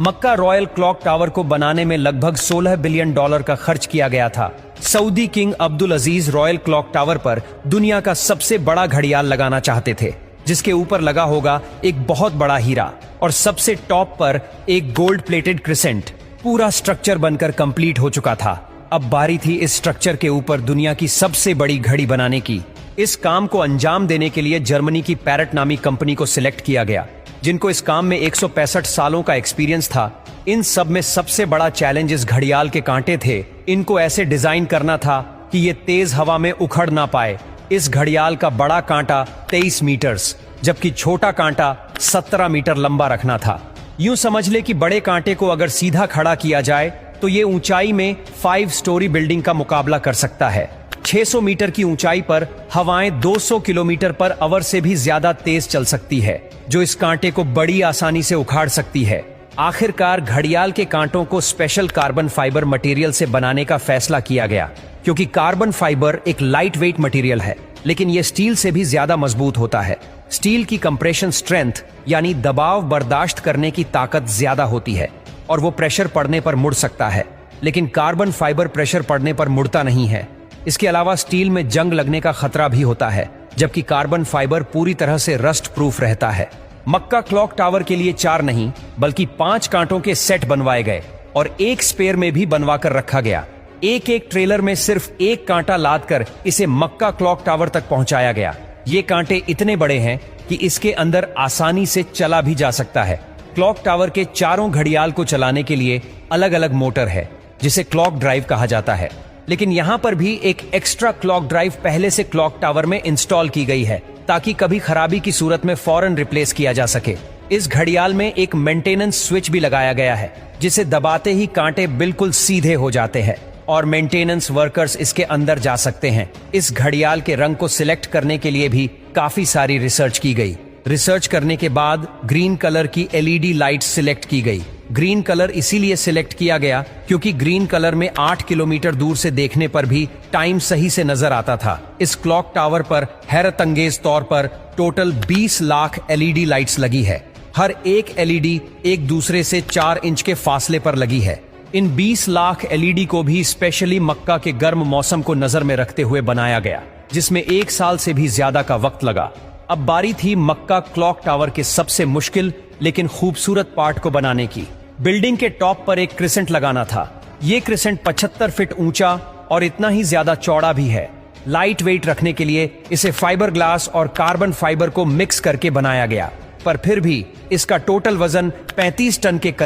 मक्का royal clock tower को बनाने में लगभग $16 बिलियन का खर्च किया गया था। सऊदी किंग अब्दुल अजीज रॉयल क्लॉक टावर पर दुनिया का सबसे बड़ा घड़ियाल लगाना चाहते थे, जिसके ऊपर लगा होगा एक बहुत बड़ा हीरा और सबसे टॉप पर एक गोल्ड प्लेटेड क्रिसेंट। पूरा स्ट्रक्चर बनकर कंप्लीट हो चुका था। अब बारी थी इस स्ट्रक्चर के ऊपर दुनिया की सबसे बड़ी घड़ी बनाने की। इस काम को अंजाम देने के लिए जर्मनी की पैरट नामी कंपनी को सिलेक्ट किया गया, जिनको इस काम में 165 सालों का एक्सपीरियंस था। इन सब में सबसे बड़ा चैलेंज इस घड़ियाल के कांटे थे। इनको ऐसे डिजाइन करना था कि ये तेज हवा में उखड़ ना पाए। इस घड़ियाल का बड़ा कांटा 23 मीटर्स जबकि छोटा कांटा 17 मीटर लंबा रखना था। यूं समझ ले कि बड़े कांटे को अगर सीधा खड़ा किया जाए तो ये ऊंचाई में 5 स्टोरी बिल्डिंग का मुकाबला कर सकता है। 600 मीटर की ऊंचाई पर हवाएं 200 किलोमीटर पर आवर से भी ज्यादा तेज चल सकती है, जो इस कांटे को बड़ी आसानी से उखाड़ सकती है। आखिरकार घड़ियाल के कांटों को स्पेशल कार्बन फाइबर मटेरियल से बनाने का फैसला किया गया, क्योंकि कार्बन फाइबर एक लाइट वेट मटेरियल है, लेकिन यह स्टील से भी ज्यादा मजबूत होता है। स्टील की कंप्रेशन स्ट्रेंथ यानी दबाव बर्दाश्त करने की ताकत ज्यादा होती है और वो प्रेशर पड़ने पर मुड़ सकता है, लेकिन कार्बन फाइबर प्रेशर पड़ने पर मुड़ता नहीं है। इसके अलावा स्टील में जंग लगने का खतरा भी होता है, जबकि कार्बन फाइबर पूरी तरह से रस्ट प्रूफ रहता है। मक्का क्लॉक टावर के लिए 4 नहीं बल्कि 5 कांटों के सेट बनवाए गए और एक स्पेयर में भी बनवा कर रखा गया। एक एक ट्रेलर में सिर्फ एक कांटा लाद कर इसे मक्का क्लॉक टावर तक पहुंचाया गया। ये कांटे इतने बड़े हैं कि इसके अंदर आसानी से चला भी जा सकता है। क्लॉक टावर के चारों घड़ियाल को चलाने के लिए अलग अलग मोटर है, जिसे क्लॉक ड्राइव कहा जाता है, लेकिन यहाँ पर भी एक एक्स्ट्रा क्लॉक ड्राइव पहले से क्लॉक टावर में इंस्टॉल की गई है, ताकि कभी खराबी की सूरत में फौरन रिप्लेस किया जा सके। इस घड़ियाल में एक मेंटेनेंस स्विच भी लगाया गया है, जिसे दबाते ही कांटे बिल्कुल सीधे हो जाते हैं और मेंटेनेंस वर्कर्स इसके अंदर जा सकते हैं। इस घड़ियाल के रंग को सिलेक्ट करने के लिए भी काफी सारी रिसर्च की गई। रिसर्च करने के बाद ग्रीन कलर की LED लाइट सिलेक्ट की गई। ग्रीन कलर इसीलिए सिलेक्ट किया गया क्योंकि ग्रीन कलर में 8 किलोमीटर दूर से देखने पर भी टाइम सही से नजर आता था। इस क्लॉक टावर पर हैरतअंगेज तौर पर टोटल 20 लाख LED लाइट्स लगी है। हर एक LED एक दूसरे से 4 इंच के फासले पर लगी है। इन 20 लाख LED को भी स्पेशली मक्का के गर्म मौसम को नजर में रखते हुए बनाया गया, जिसमें 1 साल से भी ज्यादा का वक्त लगा। अब बारी थी मक्का क्लॉक टावर के सबसे मुश्किल लेकिन खूबसूरत पार्ट को बनाने की। बिल्डिंग के टॉप पर एक क्रिसेंट लगाना था। ये क्रिसेंट 75 फीट ऊंचा और इतना ही ज्यादा चौड़ा भी है। लाइट वेट रखने के लिए इसे फाइबर ग्लास और कार्बन फाइबर को मिक्स करके बनाया गया, पर फिर भी इसका टोटल वजन 35 टन के